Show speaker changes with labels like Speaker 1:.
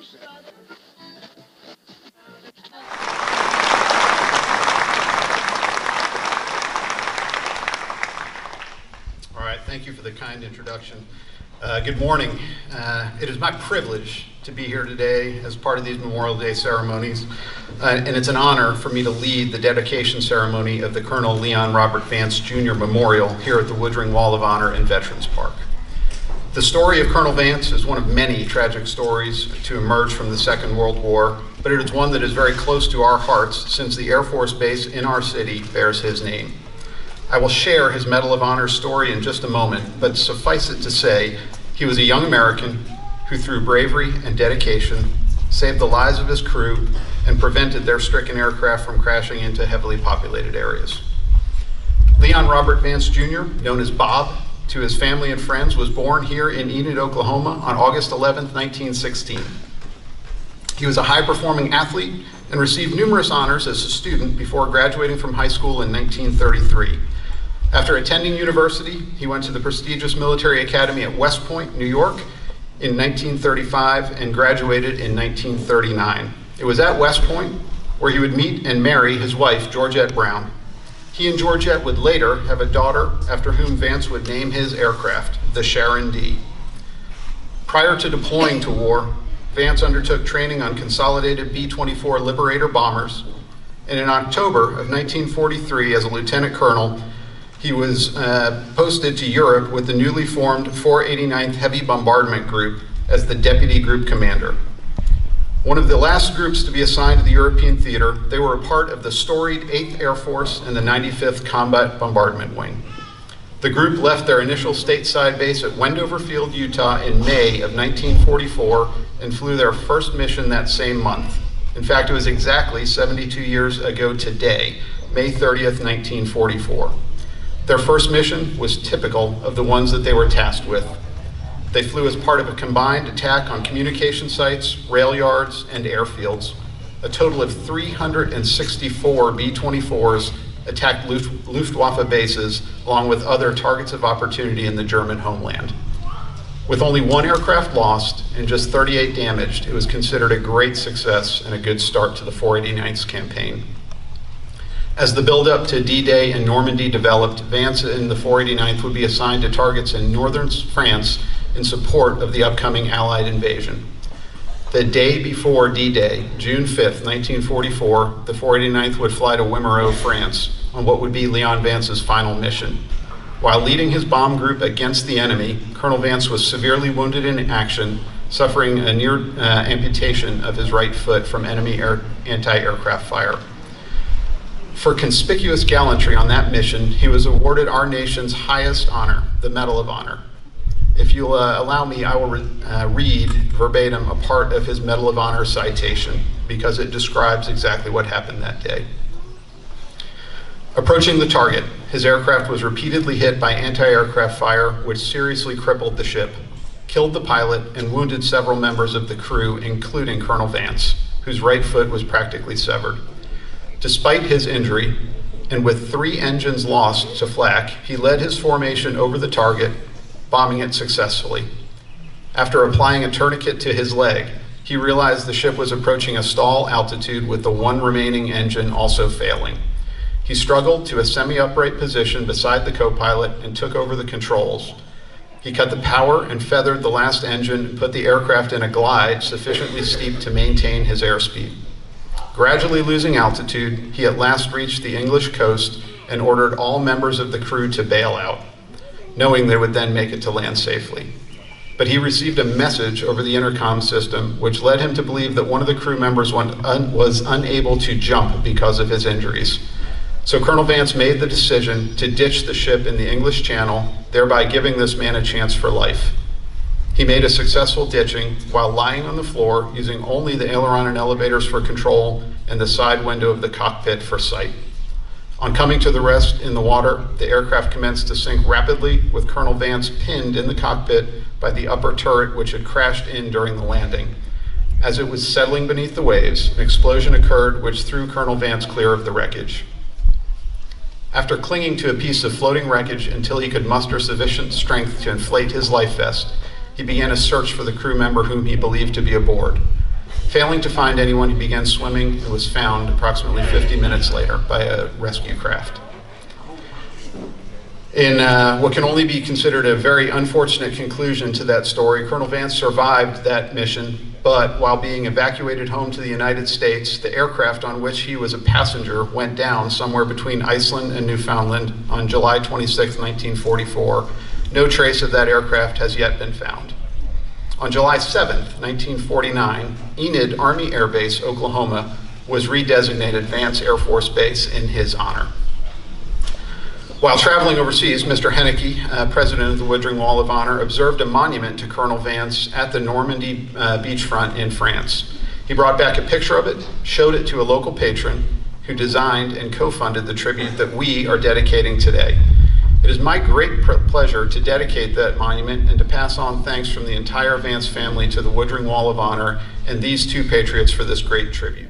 Speaker 1: All right, thank you for the kind introduction. Good morning. It is my privilege to be here today as part of these Memorial Day ceremonies, and it's an honor for me to lead the dedication ceremony of the Colonel Leon Robert Vance Jr. Memorial here at the Woodring Wall of Honor in Veterans Park. The story of Colonel Vance is one of many tragic stories to emerge from the Second World War, but it is one that is very close to our hearts since the Air Force Base in our city bears his name. I will share his Medal of Honor story in just a moment, but suffice it to say, he was a young American who through bravery and dedication saved the lives of his crew and prevented their stricken aircraft from crashing into heavily populated areas. Leon Robert Vance Jr., known as Bob to his family and friends, was born here in Enid, Oklahoma on August 11, 1916. He was a high-performing athlete and received numerous honors as a student before graduating from high school in 1933. After attending university, he went to the prestigious military academy at West Point, New York in 1935 and graduated in 1939. It was at West Point where he would meet and marry his wife, Georgette Brown. He and Georgette would later have a daughter after whom Vance would name his aircraft, the Sharon D. Prior to deploying to war, Vance undertook training on consolidated B-24 Liberator bombers, and in October of 1943, as a lieutenant colonel, he was posted to Europe with the newly formed 489th Heavy Bombardment Group as the deputy group commander. One of the last groups to be assigned to the European theater, they were a part of the storied 8th Air Force and the 95th Combat Bombardment Wing. The group left their initial stateside base at Wendover Field, Utah in May of 1944 and flew their first mission that same month. In fact, it was exactly 72 years ago today, May 30th, 1944. Their first mission was typical of the ones that they were tasked with. They flew as part of a combined attack on communication sites, rail yards, and airfields. A total of 364 B-24s attacked Luftwaffe bases, along with other targets of opportunity in the German homeland. With only one aircraft lost and just 38 damaged, it was considered a great success and a good start to the 489th campaign. As the buildup to D-Day and Normandy developed, Vance and the 489th would be assigned to targets in northern France in support of the upcoming Allied invasion. The day before D-Day, June 5th, 1944, the 489th would fly to Wimereux, France, on what would be Leon Vance's final mission. While leading his bomb group against the enemy, Colonel Vance was severely wounded in action, suffering a near amputation of his right foot from enemy anti-aircraft fire. For conspicuous gallantry on that mission, he was awarded our nation's highest honor, the Medal of Honor. If you'll allow me, I will read verbatim a part of his Medal of Honor citation because it describes exactly what happened that day. Approaching the target, his aircraft was repeatedly hit by anti-aircraft fire, which seriously crippled the ship, killed the pilot, and wounded several members of the crew, including Colonel Vance, whose right foot was practically severed. Despite his injury, and with 3 engines lost to flak, he led his formation over the target, bombing it successfully. After applying a tourniquet to his leg, he realized the ship was approaching a stall altitude with the one remaining engine also failing. He struggled to a semi-upright position beside the co-pilot and took over the controls. He cut the power and feathered the last engine and put the aircraft in a glide sufficiently steep to maintain his airspeed. Gradually losing altitude, he at last reached the English coast and ordered all members of the crew to bail out, knowing they would then make it to land safely. But he received a message over the intercom system which led him to believe that one of the crew members was unable to jump because of his injuries. So Colonel Vance made the decision to ditch the ship in the English Channel, thereby giving this man a chance for life. He made a successful ditching while lying on the floor, using only the aileron and elevators for control and the side window of the cockpit for sight. On coming to the rest in the water, the aircraft commenced to sink rapidly, with Colonel Vance pinned in the cockpit by the upper turret which had crashed in during the landing. As it was settling beneath the waves, an explosion occurred which threw Colonel Vance clear of the wreckage. After clinging to a piece of floating wreckage until he could muster sufficient strength to inflate his life vest, he began a search for the crew member whom he believed to be aboard. Failing to find anyone, he began swimming and was found approximately 50 minutes later by a rescue craft. In what can only be considered a very unfortunate conclusion to that story, Colonel Vance survived that mission, but while being evacuated home to the United States, the aircraft on which he was a passenger went down somewhere between Iceland and Newfoundland on July 26, 1944. No trace of that aircraft has yet been found. On July 7, 1949, Enid Army Air Base, Oklahoma, was redesignated Vance Air Force Base in his honor. While traveling overseas, Mr. Henneke, president of the Woodring Wall of Honor, observed a monument to Colonel Vance at the Normandy beachfront in France. He brought back a picture of it, showed it to a local patron who designed and co-funded the tribute that we are dedicating today. It is my great pleasure to dedicate that monument and to pass on thanks from the entire Vance family to the Woodring Wall of Honor and these two patriots for this great tribute.